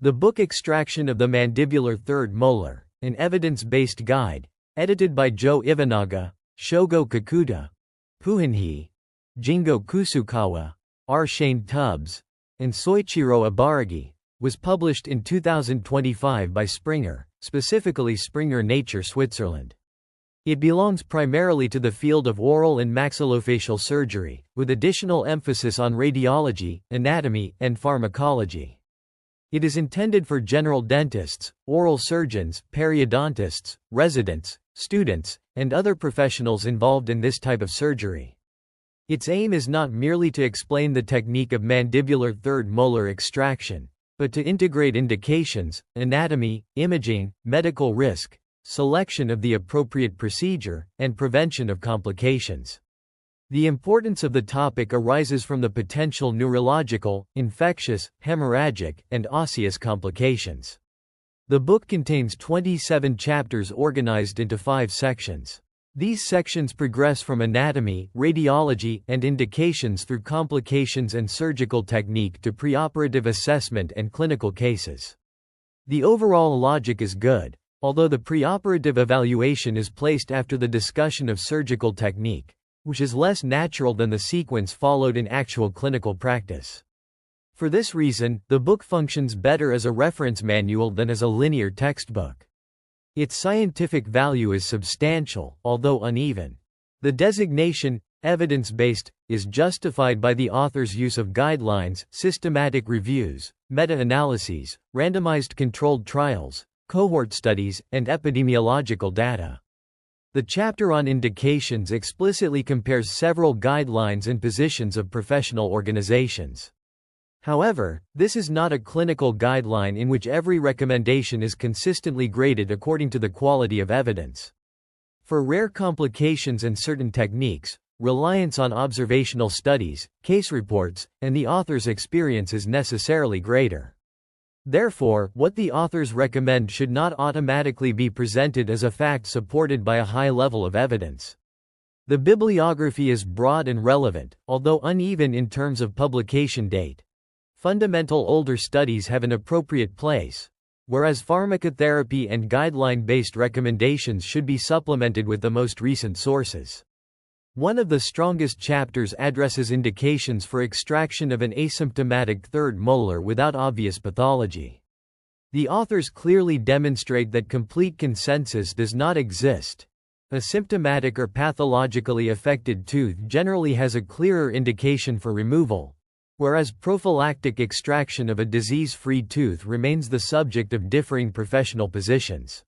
The book Extraction of the Mandibular Third Molar, an evidence-based guide, edited by Joe Iwanaga, Shogo Kikuta, Puhan He, Jingo Kusukawa, R. Shane Tubbs, and Soichiro Ibaragi, was published in 2025 by Springer, specifically Springer Nature Switzerland. It belongs primarily to the field of oral and maxillofacial surgery, with additional emphasis on radiology, anatomy, and pharmacology. It is intended for general dentists, oral surgeons, periodontists, residents, students, and other professionals involved in this type of surgery. Its aim is not merely to explain the technique of mandibular third molar extraction, but to integrate indications, anatomy, imaging, medical risk, selection of the appropriate procedure, and prevention of complications. The importance of the topic arises from the potential neurological, infectious, hemorrhagic, and osseous complications. The book contains 27 chapters organized into 5 sections. These sections progress from anatomy, radiology, and indications through complications and surgical technique to preoperative assessment and clinical cases. The overall logic is good, although the preoperative evaluation is placed after the discussion of surgical technique, which is less natural than the sequence followed in actual clinical practice. For this reason, the book functions better as a reference manual than as a linear textbook. Its scientific value is substantial, although uneven. The designation, evidence-based, is justified by the author's use of guidelines, systematic reviews, meta-analyses, randomized controlled trials, cohort studies, and epidemiological data. The chapter on indications explicitly compares several guidelines and positions of professional organizations. However, this is not a clinical guideline in which every recommendation is consistently graded according to the quality of evidence. For rare complications and certain techniques, reliance on observational studies, case reports, and the author's experience is necessarily greater. Therefore, what the authors recommend should not automatically be presented as a fact supported by a high level of evidence. The bibliography is broad and relevant, although uneven in terms of publication date. Fundamental older studies have an appropriate place, whereas pharmacotherapy and guideline-based recommendations should be supplemented with the most recent sources. One of the strongest chapters addresses indications for extraction of an asymptomatic third molar without obvious pathology. The authors clearly demonstrate that complete consensus does not exist. A symptomatic or pathologically affected tooth generally has a clearer indication for removal, whereas prophylactic extraction of a disease-free tooth remains the subject of differing professional positions.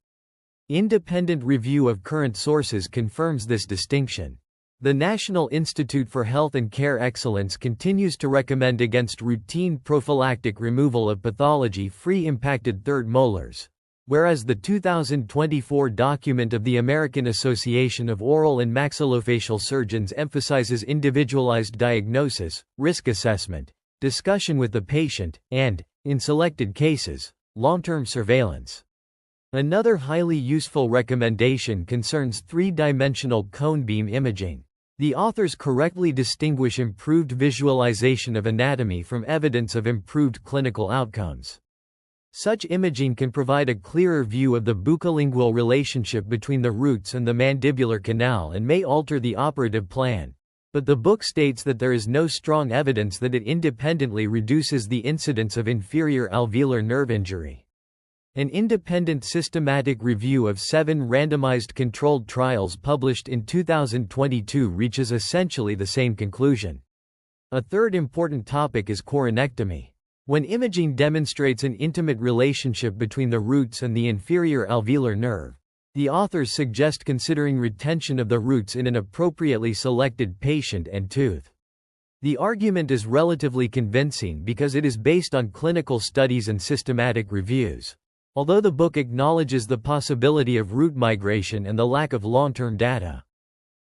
Independent review of current sources confirms this distinction. The National Institute for Health and Care Excellence continues to recommend against routine prophylactic removal of pathology-free impacted third molars, whereas the 2024 document of the American Association of Oral and Maxillofacial Surgeons emphasizes individualized diagnosis, risk assessment, discussion with the patient, and, in selected cases, long-term surveillance. Another highly useful recommendation concerns three-dimensional cone beam imaging. The authors correctly distinguish improved visualization of anatomy from evidence of improved clinical outcomes. Such imaging can provide a clearer view of the buccolingual relationship between the roots and the mandibular canal and may alter the operative plan, but the book states that there is no strong evidence that it independently reduces the incidence of inferior alveolar nerve injury. An independent systematic review of 7 randomized controlled trials published in 2022 reaches essentially the same conclusion. A third important topic is coronectomy. When imaging demonstrates an intimate relationship between the roots and the inferior alveolar nerve, the authors suggest considering retention of the roots in an appropriately selected patient and tooth. The argument is relatively convincing because it is based on clinical studies and systematic reviews, although the book acknowledges the possibility of root migration and the lack of long-term data.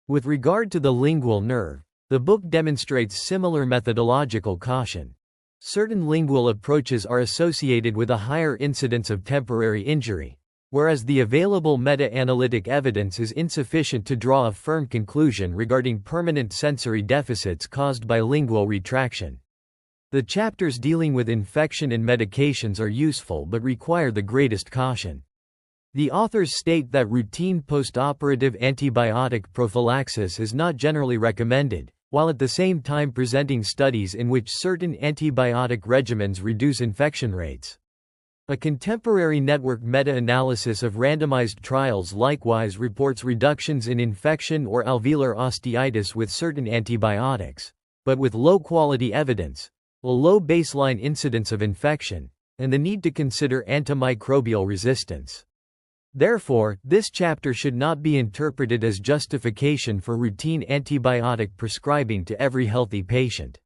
With regard to the lingual nerve, the book demonstrates similar methodological caution. Certain lingual approaches are associated with a higher incidence of temporary injury, whereas the available meta-analytic evidence is insufficient to draw a firm conclusion regarding permanent sensory deficits caused by lingual retraction. The chapters dealing with infection and medications are useful but require the greatest caution. The authors state that routine postoperative antibiotic prophylaxis is not generally recommended, while at the same time presenting studies in which certain antibiotic regimens reduce infection rates. A contemporary network meta-analysis of randomized trials likewise reports reductions in infection or alveolar osteitis with certain antibiotics, but with low-quality evidence, a low baseline incidence of infection, and the need to consider antimicrobial resistance. Therefore, this chapter should not be interpreted as justification for routine antibiotic prescribing to every healthy patient.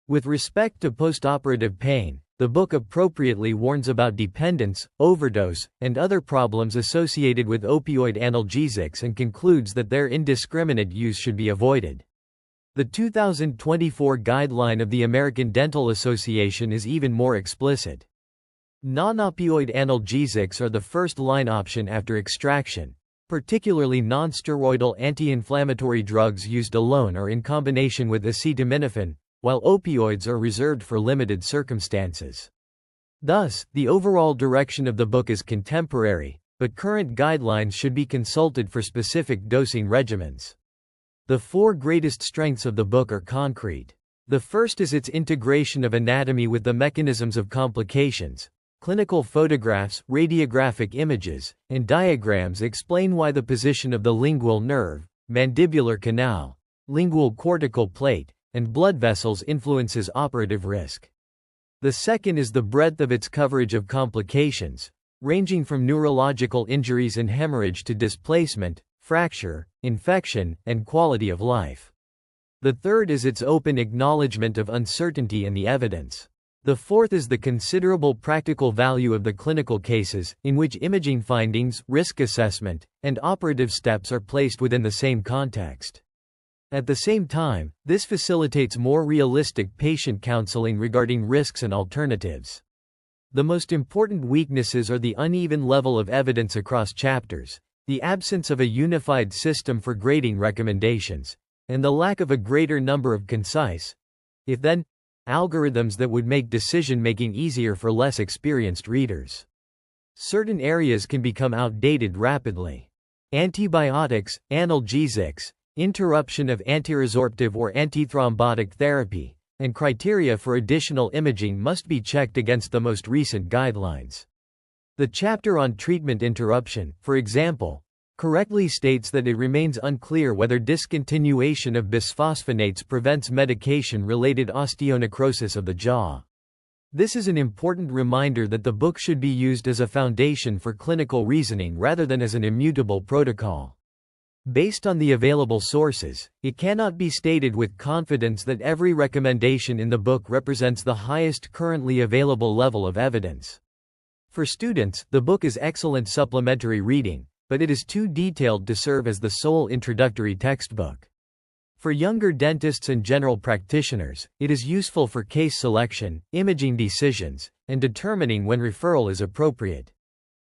With respect to postoperative pain, the book appropriately warns about dependence, overdose, and other problems associated with opioid analgesics and concludes that their indiscriminate use should be avoided. The 2024 guideline of the American Dental Association is even more explicit. Non-opioid analgesics are the first-line option after extraction, particularly non-steroidal anti-inflammatory drugs used alone or in combination with acetaminophen, while opioids are reserved for limited circumstances. Thus, the overall direction of the book is contemporary, but current guidelines should be consulted for specific dosing regimens. The four greatest strengths of the book are concrete. The first is its integration of anatomy with the mechanisms of complications. Clinical photographs, radiographic images, and diagrams explain why the position of the lingual nerve, mandibular canal, lingual cortical plate, and blood vessels influences operative risk. The second is the breadth of its coverage of complications, ranging from neurological injuries and hemorrhage to displacement, fracture, infection, and quality of life. The third is its open acknowledgement of uncertainty and the evidence. The fourth is the considerable practical value of the clinical cases, in which imaging findings, risk assessment, and operative steps are placed within the same context. At the same time, this facilitates more realistic patient counseling regarding risks and alternatives. The most important weaknesses are the uneven level of evidence across chapters, the absence of a unified system for grading recommendations, and the lack of a greater number of concise, if then, algorithms that would make decision-making easier for less experienced readers. Certain areas can become outdated rapidly. Antibiotics, analgesics, interruption of antiresorptive or antithrombotic therapy, and criteria for additional imaging must be checked against the most recent guidelines. The chapter on treatment interruption, for example, correctly states that it remains unclear whether discontinuation of bisphosphonates prevents medication-related osteonecrosis of the jaw. This is an important reminder that the book should be used as a foundation for clinical reasoning rather than as an immutable protocol. Based on the available sources, it cannot be stated with confidence that every recommendation in the book represents the highest currently available level of evidence. For students, the book is excellent supplementary reading, but it is too detailed to serve as the sole introductory textbook. For younger dentists and general practitioners, it is useful for case selection, imaging decisions, and determining when referral is appropriate.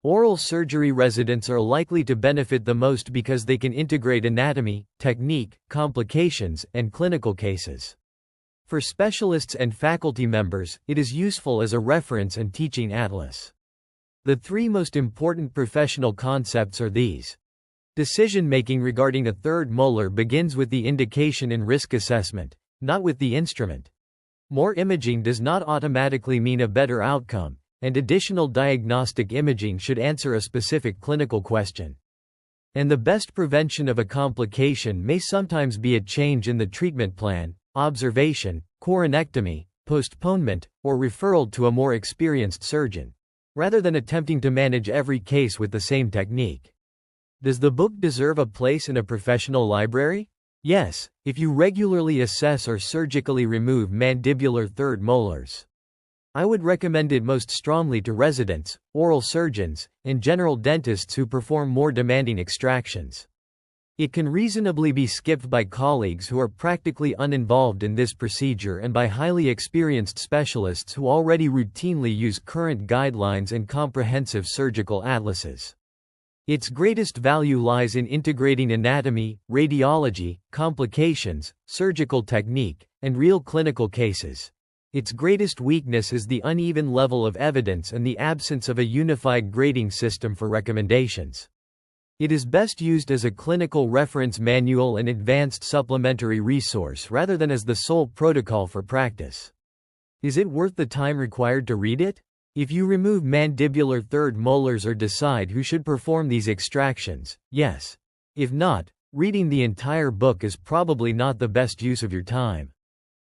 Oral surgery residents are likely to benefit the most because they can integrate anatomy, technique, complications, and clinical cases. For specialists and faculty members, it is useful as a reference and teaching atlas. The three most important professional concepts are these. Decision-making regarding a third molar begins with the indication and risk assessment, not with the instrument. More imaging does not automatically mean a better outcome, and additional diagnostic imaging should answer a specific clinical question. And the best prevention of a complication may sometimes be a change in the treatment plan, observation, coronectomy, postponement, or referral to a more experienced surgeon, rather than attempting to manage every case with the same technique. Does the book deserve a place in a professional library? Yes, if you regularly assess or surgically remove mandibular third molars. I would recommend it most strongly to residents, oral surgeons, and general dentists who perform more demanding extractions. It can reasonably be skipped by colleagues who are practically uninvolved in this procedure and by highly experienced specialists who already routinely use current guidelines and comprehensive surgical atlases. Its greatest value lies in integrating anatomy, radiology, complications, surgical technique, and real clinical cases. Its greatest weakness is the uneven level of evidence and the absence of a unified grading system for recommendations. It is best used as a clinical reference manual and advanced supplementary resource rather than as the sole protocol for practice. Is it worth the time required to read it? If you remove mandibular third molars or decide who should perform these extractions, yes. If not, reading the entire book is probably not the best use of your time.